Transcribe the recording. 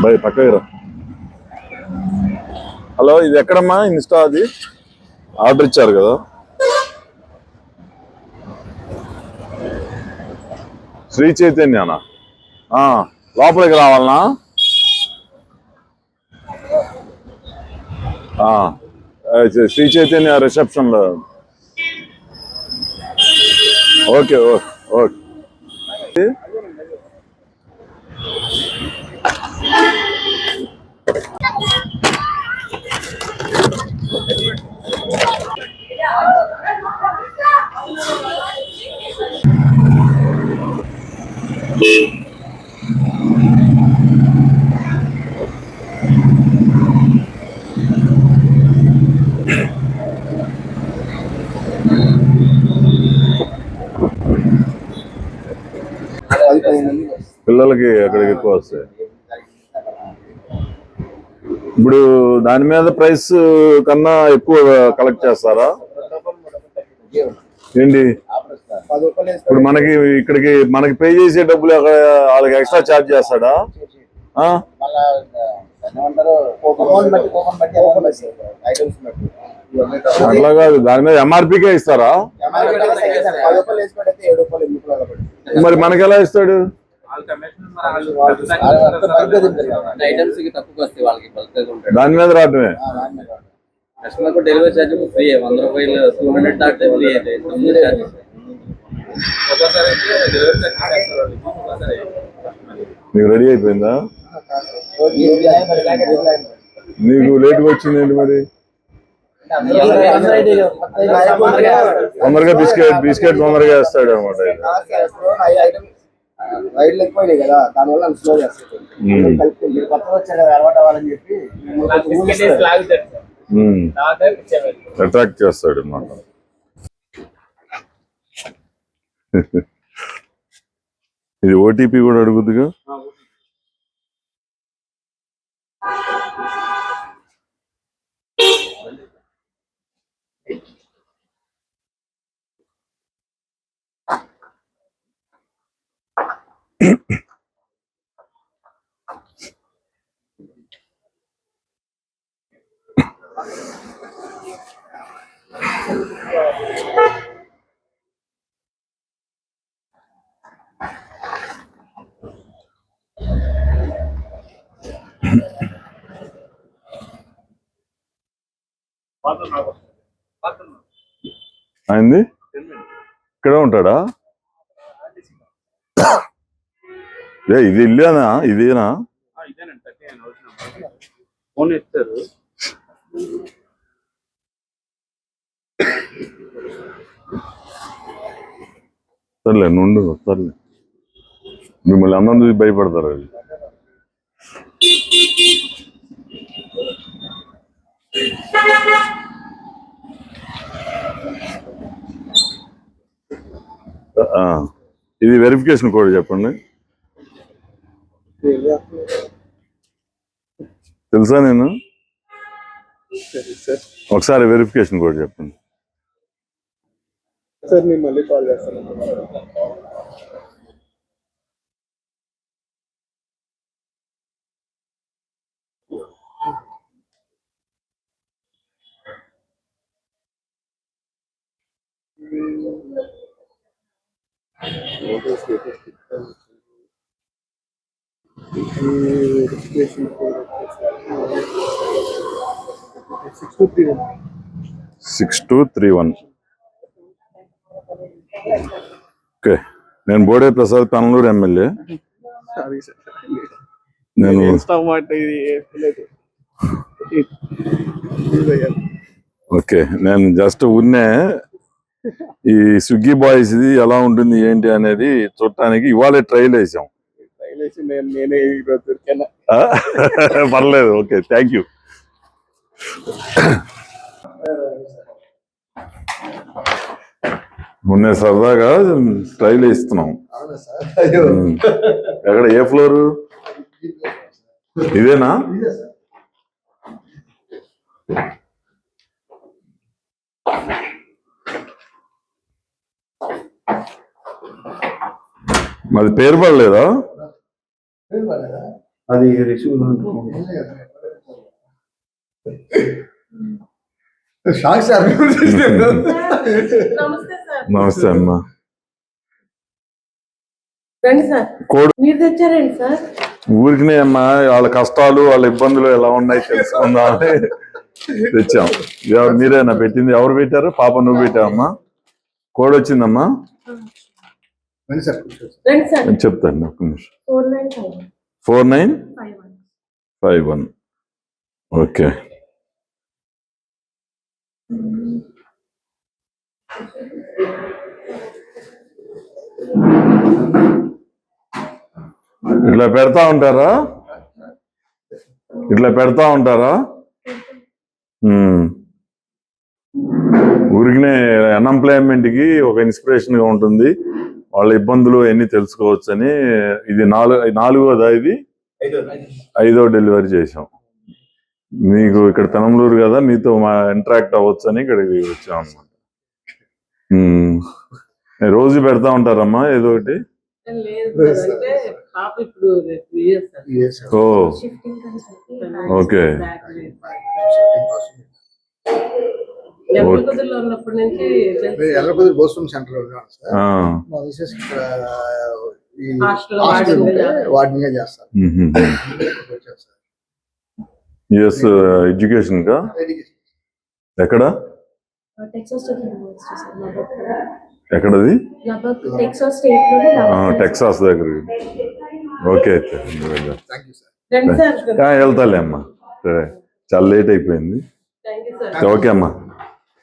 By పక్కకి రా. Hello, ఇది ఎక్కడమ్మా ఇన్స్టా? అది ఆర్డర్ ఇచ్చారు కదా, శ్రీ చైతన్యనా? లోపలికి రావాలనా? శ్రీ చైతన్య రిసెప్షన్లో. Okay okay okay. పిల్లలకి అక్కడికి ఎక్కువ వస్తాయి. ఇప్పుడు దాని మీద ప్రైస్ కన్నా ఎక్కువ కలెక్ట్ చేస్తారా ఏంటి? ఇప్పుడు మనకి ఇక్కడికి మనకి పే చేసే డబ్బులు అక్కడ వాళ్ళకి ఎక్స్ట్రా ఛార్జ్ చేస్తాడా? అట్లా కాదు, దాని మీద ఎంఆర్పీకే ఇస్తారా? మరి మనకి ఎలా ఇస్తాడు? దాని మీద రావటమే. డెలివరీ చార్జ్ ఫ్రీ, 100 రూపాయలు 200 దాటితే ఫ్రీ అయితే. నీకు రెడీ అయిపోయిందా? నీకు లేట్గా వచ్చిందేంటి మరి? తొందరగా బిస్కెట్ తొందరగా వేస్తాడు అనమాట. అట్రాక్ట్ చేస్తాడు అన్నమాట. ఇది ఓటీపీ కూడా అడుగుద్దిగా. అయింది, ఇక్కడ ఉంటాడా? ఇది ఇల్లేనా? ఇదేనా? సర్లే నుండు, సర్లే. మిమ్మల్ని అన్నం చూసి భయపడతారు అది. ఇది వెరిఫికేషన్ కోడ్ చెప్పండి. తెలుసా? నేను ఒకసారి వెరిఫికేషన్ కోడ్ చెప్పండి. సార్ నేను మళ్ళీ కాల్ చేస్తాను. Verification code 6231. ఓకే. నేను బోడే ప్రసాద్, కనలూరు ఎమ్మెల్యే. నేను ఓకే, నేను జస్ట్ ఉన్నే ఈ స్విగ్గీ బాయ్స్ ఇది ఎలా ఉంటుంది ఏంటి అనేది చూడటానికి ఇవాళ ట్రైల్ వేసాం. పర్లేదు, ఓకే, థ్యాంక్ యూ. మొన్న సరదాగా ట్రైల్ వేస్తున్నాం. ఎక్కడ, ఏ ఫ్లోరు? ఇదేనా? మరి పేరు పడలేదా? అది రిసీవ్ షాక్ సార్ నమస్తే సార్. నమస్తే అమ్మా. రండి సార్. కోడి మీరు తెచ్చారండి సార్? ఊరికినే అమ్మా, వాళ్ళ కష్టాలు వాళ్ళ ఇబ్బందులు ఎలా ఉన్నాయి తెలుసుకుందామని తెచ్చాం. ఎవరు మీరేనా పెట్టింది? ఎవరు పెట్టారు? పాప నువ్వు పెట్టావమ్మా? కోడి వచ్చిందమ్మా? రండి సార్ కూర్చోండి. రండి సార్. నేను చెప్తాను ఒక్క నిమిషం. 4951. 4951. ఓకే. ఇట్లా పెడతా ఉంటారా? ఊరికినే అన్ఎంప్లాయ్మెంట్ కి ఒక ఇన్స్పిరేషన్ గా ఉంటుంది. వాళ్ళ ఇబ్బందులు అన్ని తెలుసుకోవచ్చు అని. ఇది నాలుగోదా? ఇది 5వ డెలివరీ చేసాం. మీకు ఇక్కడ పెనంలూరు కదా, మీతో ఇంటరాక్ట్ అవ్వచ్చు అని ఇక్కడికి వచ్చాం అన్నమాట. రోజు పెడతా ఉంటారమ్మా ఏదో ఒకటి? లేదు సార్, అంటే పాప ఇప్పుడు 2 years సార్. Yes, sir. ఓ షిఫ్టింగ్ కన్సల్ట్ ఓకే. ఎల్లకుదురులో ఉన్నప్పటి నుంచి ఎల్లకుదురు బోస్టన్ సెంటర్ లో ఉన్నాను సార్. ఆ. మా మిసెస్ ఇక్కడ ఈ హాస్టల్ హాస్టల్ వార్డెన్ వార్డెన్ గా చేస్తారు. వచ్చారు సార్. యుఎస్ ఎడ్యుకేషన్ కా? ఎడ్యుకేషన్. ఎక్కడ? Texas state university sir. ఎక్కడది? టెక్సాస్ స్టేట్ లోనే టెక్సాస్ దగ్గర. ఓకే అయితే థ్యాంక్ యూ సార్. రండి సార్. వెళ్తాలే అమ్మా. సరే, చాలా లేట్ అయిపోయింది. Thank you sir. ఓకే అమ్మా.